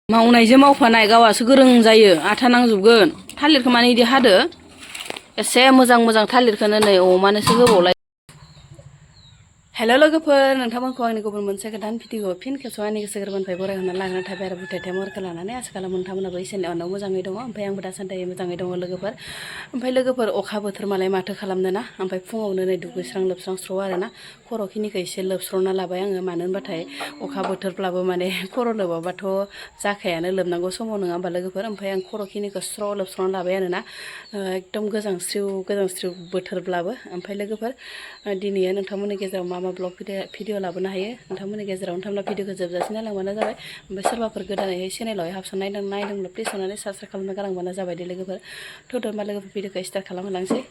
मावनायजों मावफानाय गावासो गोरों जायो आथा नांजोबगोन थालिरखौ माने इदि हादो एसे मोजां थालिरखौनो नै अमानोसो होबावलाय हेल' लोगोफोर नोंथांमोनखौ आंनि गुबुन मोनसे गोदान भिडिअ फिन खेबसेआव आंनि गोसो गोरबोनिफ्राय बरायहरना लानानै थाबाय आरो बुथायथाय महरखौ लानानै आसा खालामो नोंथांमोनाबो इसोरनि अननायाव मोजाङै दङ ओमफ्राय आंबो दासान्दि मोजाङै दङ लोगोफोर ओमफ्राय लोगोफोर अखा बोथोर मालाय माथो खालामनो ना ओमफ्राय फुङावनो नै दुगैस्रां लोबस्रां स्र' आरोना खर'खिनिखौ एसे लोबस्र'ना लाबाय आङो मानो होनबाथाय अखा बोथोरब्लाबो माने खर' लोबाबाथ' जाखायानो लोबनांगौ समाव नङा होमबा लोगोफोर ओमफ्राय आं खर'खिनिखौ स्र' लोबस्र'ना लाबाय आरोना एकदम गोजांस्रिउ बोथोरब्लाबो ओमफ्राय लोगोफोर दिनै नोंथांमोननि गेजेराव मा ब्लग भिडिअ लाबोनो हायो नोंथांमोननि गेजेराव नोंथांमोना भिडिअखौ जोबजासिम नायलांबानो जाबाय ओमफ्राय सोरबाफोर गोदानैहाय चेनेलावहाय हाबसन नायदोंब्ला प्लिज अननानै साबस्क्राइब खालामनो गालांबानो जाबाय दे लोगोफोर थ'थ' मा लोगोफोर भिडिअखौ स्टार्ट खालामहोलांसै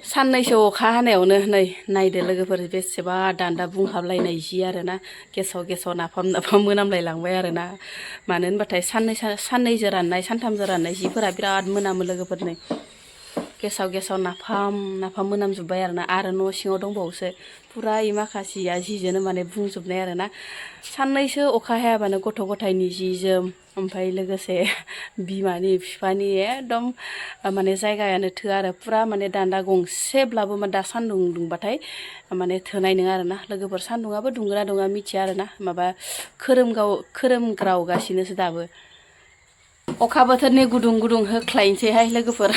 साननैसो अखा हानायावनो नै नायदो लोगोफोर बेसेबा दान्दा बुंहाबलायनाय जि आरोना गेसाव नाफाम मोनामलायलांबाय आरोना मानो होनबाथाय साननैजों राननाय सानथामजों राननाय जिफोरा बिराद मोनामो लोगोफोर नै गेसाव नाफाम मोनामजोब्बाय आरो न' सिङाव दंबावोसो फुरा इ माखासेया जिजोंनो माने बुंजोबनाय आरोना साननैसो अखा हायाबानो गथ' गथायनि जि जोम ओमफ्राय लोगोसे बिमानि बिफानि एकदम माने जायगायानो थोआ आरो फुरा माने दान्दा गंसेब्लाबो दा सान्दुं दुंबाथाय माने थोनाय नङा आरोना लोगोफोर सान्दुङाबो दुंगोना दुङा मिथिया आरोना माबा खोरोमग्रावगासिनोसो दाबो अखा बोथोरनि गुदुं होख्लायनोसैहाय लोगोफोर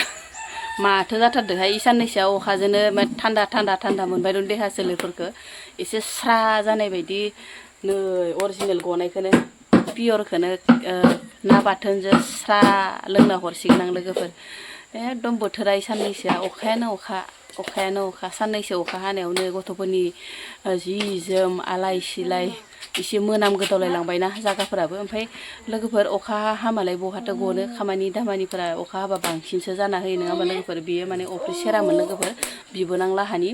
माथो जाथारदोंहाय साननैसोआ अखाजोंनो थान्दा मोनबाय दं देहा सोलेरफोरखौ एसे स्रा जानाय बायदि नै अरिजिनेल गनायखौनो पियरखौनो ना बाथोनजों स्रा लोंना हरसिगोन आं लोगोफोर एकदम बोथोरा साननैसोआ अखायानो अखा साननैसो अखा हानायावनो गथ'फोरनि जि जोम आलाय सिलाय एसे गोदावलायलांबायना जागाफोराबो ओमफ्राय लोगोफोर अखा हामालाय बहाथो गनो खामानि दामानिफोरा अखा हाबा बांसिनसो जाना होयो नङा होमबा लोगोफोर बियो माने अफ्रि सेरामोन लोगोफोर बिबोनां लाहानि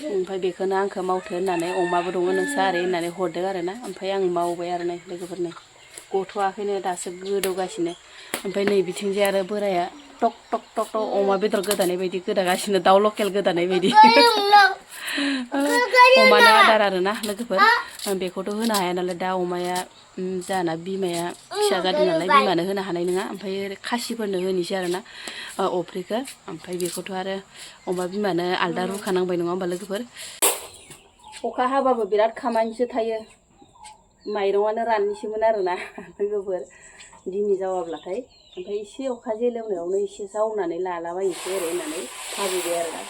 ओमफ्राय बेखौनो आंखौ मावथो होननानै अमाबो दङ नोंसा ओरै होननानै हरदों आरोना ओमफ्राय आं मावबाय आरो नै लोगोफोर नै गथ'आखैनो दासो गोदौगासिनो ओमफ्राय नै बिथिंजाय आरो बोराया टक अमा बेदर गोदानाय बायदि गोदागासिनो दाउ लकेल गोदानाय बायदि अमानो आदार आरोना लोगोफोर बेखौथ' होनो हाया नालाय दा अमाया जाना बिमाया फिसा जादों नालाय बिमानो होनो हानाय नङा ओमफ्राय खासिफोरनो होनोसै आरोना अफ्रिखौ ओमफ्राय बेखौथ' आरो अमा बिमानो आलदा रुखानांबाय नङा होमबा लोगोफोर अखा हाबाबो बिराद खामानिसो थायो माइरङानो राननोसैमोन आरोना लोगोफोर दिनै जावाब्लाथाय ओमफ्राय एसे अखा जेलोमनायावनो एसे जावनानै लालाबायनोसै ओरै होननानै भाबिबाय आरोना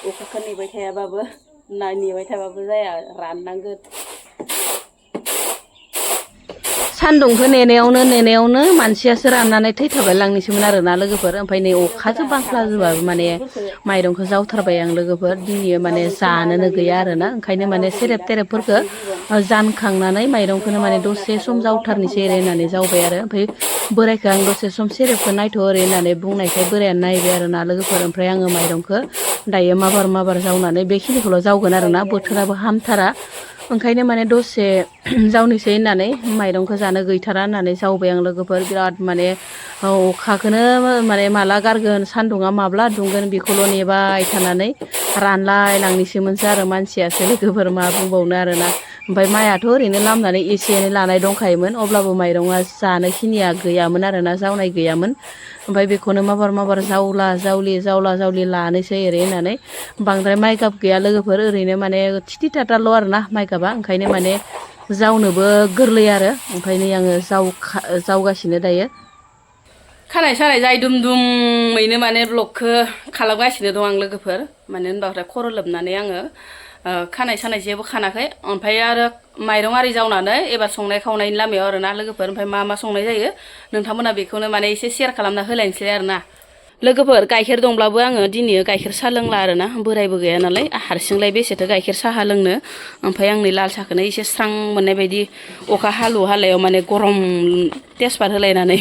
अखाखौ नेबाय थाबाबो जाया राननांगोन सान्दुंखौ नेनायावनो मानसियासो राननानै थैथाबाय लांनोसैमोन आरोना लोगोफोर ओमफ्राय नै अखाजों बांख्लाजोबाबो माने माइरंखौ जावथारबाय आं लोगोफोर दिनै माने जानोनो गैया आरोना ओंखायनो माने सेरेब तेरेबफोरखौ जानखांनानै माइरंखौनो माने दसे सम जावथारनोसै ओरै होननानै जावबाय आरो ओमफ्राय बोरायखौ आं दसे सम सेरेबखौ नायथ' ओरै होननानै बुंनायखाय बोराया नायबाय आरोना लोगोफोर ओमफ्राय आङो माइरंखौ दायो माबार जावनानै बेखिनिखौल' जावगोन आरोना बोथोराबो हामथारा ओंखायनो माने दसे जावनोसै होननानै माइरंखौ जानो गैथारा होननानै जावबाय आं लोगोफोर बिराद माने अखाखौनो माने माला गारगोन सान्दुङा माब्ला दुंगोन बेखौल' नेबाय थानानै रानलाय लांनोसैमोनसो आरो मानसियासो लोगोफोर मा बुंबावनो आरोना ओमफ्राय माइआथ' ओरैनो लामनानै एसे एनै लानाय दंखायोमोन अब्लाबो माइरङा जानोखिनिया गैयामोन आरोना जावनाय गैयामोन ओमफ्राय बेखौनो माबार जावला जावलि लानोसै ओरै होननानै बांद्राय माइगाब गैया लोगोफोर ओरैनो माने थिथि थाथाल' आरोना माइगाबा ओंखायनो माने जावनोबो गोरलै आरो ओमफ्राय नै आङो जावगासिनो दायो खानाय सानाय जाय दुमैनो माने ब्लगखौ खालामगासिनो दं आं लोगोफोर मानो होनबाथाय खर' लोबनानै आङो खानाय सानाय जेबो खानाखै ओमफ्राय आरो माइरं आरि जावनानै एबार संनाय खावनायनि लामायाव आरोना लोगोफोर ओमफ्राय मा संनाय जायो नोंथांमोना बेखौनो माने एसे शेयार खालामना होलायनोसै आरोना लोगोफोर गाइखेर दंब्लाबो आङो दिनै गाइखेर साहा लोंला आरोना बोरायबो गैया नालाय हारसिंलाय बेसेथो गाइखेर साहा लोंनो ओमफ्राय आंनि लाल साहाखौनो एसे स्रां मोननाय बायदि अखा हालायाव माने गरम तेजपात होलायनानै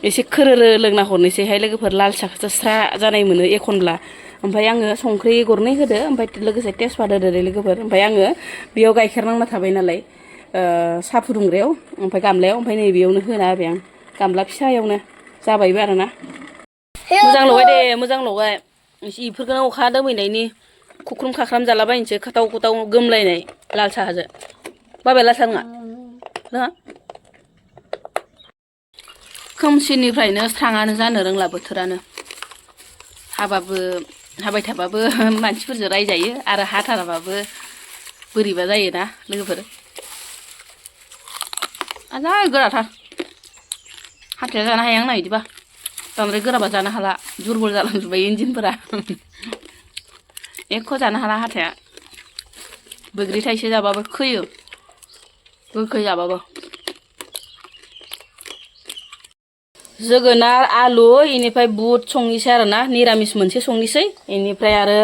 एसे खोरोरो लोंना हरनोसैहाय लोगोफोर लाल साहाखौसो स्रा जानाय मोनो एखनब्ला ओमफ्राय आङो संख्रि गरनै होदो ओमफ्राय लोगोसे तेजपात होदो लोगोफोर ओमफ्राय आङो बेयाव गाइखेर नांना थाबाय नालाय साहा फुदुंग्रायाव ओमफ्राय गामलायाव ओमफ्राय नैबेयावनो होना होबाय आं गामला फिसायावनो जाबायबो आरोना मोजां लगाय इफोरखौनो अखा दोमैनायनि खुख्रुम खाख्राम जालाबायनोसै खाथाव खुथाव गोमलायनाय लाल साहाजों बाबाया लाल साहा नङा खोमसिनिफ्रायनो स्राङानो जानो रोंला बोथोरानो हाबाय थाबाबो मानसिफोरजों रायजायो आरो हाथाराबाबो बोरैबा जायोना लोगोफोर आजा गोराथार हाथाया जानो हाया आंना बिदिबा बांद्राय गोराबा जानो हाला दुरबल जालांजोब्बाय इन्जिनफोरा एख' जानो हाला हाथाया बैग्रि थाइसे जाबाबो खैयो गोखै जाबाबो जोगोनार आलु इनिफ्राय बुट संनोसै आरोना निरामिस मोनसे संनोसै इनिफ्राय आरो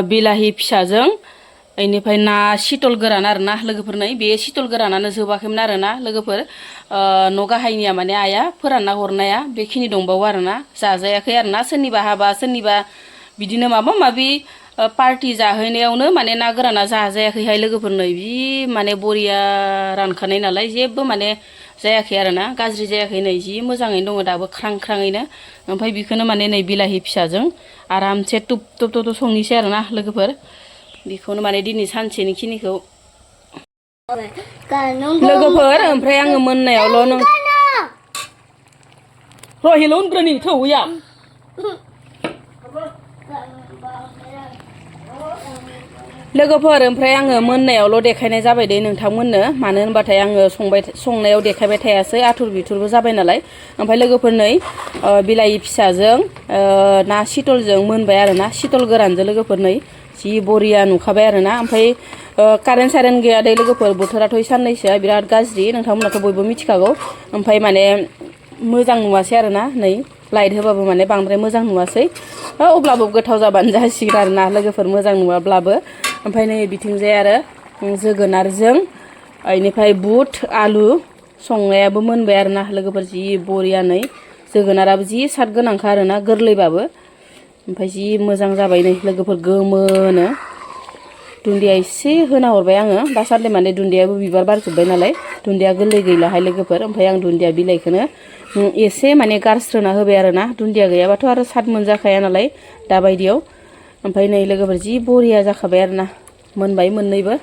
बिलाहि फिसाजों इनिफ्राय ना सितल गोरान आरोना लोगोफोर नै बे सितल गोरानानो जोबाखैमोन आरोना लोगोफोर न' गाहायनिया माने आइया फोरानना हरनाया बेखिनि दंबावो आरोना जाजायाखै आरोना सोरनिबा हाबा सोरनिबा बिदिनो माबा माबि पार्टि जाहैनायावनो माने ना गोराना जाजायाखैहाय लोगोफोर नै बि माने बरिया रानखानाय नालाय जेबो माने जायाखै आरोना गाज्रि जायाखै नै जि मोजाङैनो दङ दाबो ख्रां ख्राङैनो ओमफ्राय बेखौनो माने नै बिलाहि फिसाजों आरामसे टुप टुप टुप संनोसै आरोना लोगोफोर बेखौनो माने दिनै सानसेनि खिनिखौ लोगोफोर ओमफ्राय आङो मोननायावल' नों र' हेल' होनग्रोनि थौया लोगोफोर ओमफ्राय आङो मोननायावल' देखायनाय जाबाय दे नोंथांमोननो मानो होनबाथाय आङो संनायाव देखायबाय थायासै आथुर बिथुरबो जाबाय नालाय ओमफ्राय लोगोफोर नै बिलाहि फिसाजों ना सितलजों मोनबाय आरोना सितल गोरानजों लोगोफोर नै जि बरिया नुखाबाय आरोना ओमफ्राय कारेन्ट सारेन्ट गैया दे लोगोफोर बोथोराथ' साननैसोआ बिराद गाज्रि नोंथांमोनाथ' बयबो मिथिखागौ ओमफ्राय माने मोजां नुवासै आरोना नै लाइट होबाबो माने बांद्राय मोजां नुवासै अब्लाबो गोथाव जाबानो जासिगोन आरोना लोगोफोर मोजां नुवाब्लाबो ओमफ्राय नै बिथिंजाय आरो जोगोनारजों इनिफ्राय बुट आलु संनायाबो मोनबाय आरोना लोगोफोर जि बरियानै जोगोनाराबो जि साद गोनांखा आरोना गोरलैबाबो ओमफ्राय जि मोजां जाबाय नै लोगोफोर गोमोनो दुन्दिया एसे होना हरबाय आङो दासान्दि माने दुन्दियाबो बिबार बारजोब्बाय नालाय दुन्दिया गोरलै गैलाहाय लोगोफोर ओमफ्राय आं दुन्दिया बिलाइखौनो एसे माने गारस्रोना होबाय आरोना दुन्दिया गैयाबाथ' आरो साद मोनजाखाया नालाय दाबायदियाव ओमफ्राय नै लोगोफोर जि बरिया जाखाबाय आरोना मोनबाय मोननैबो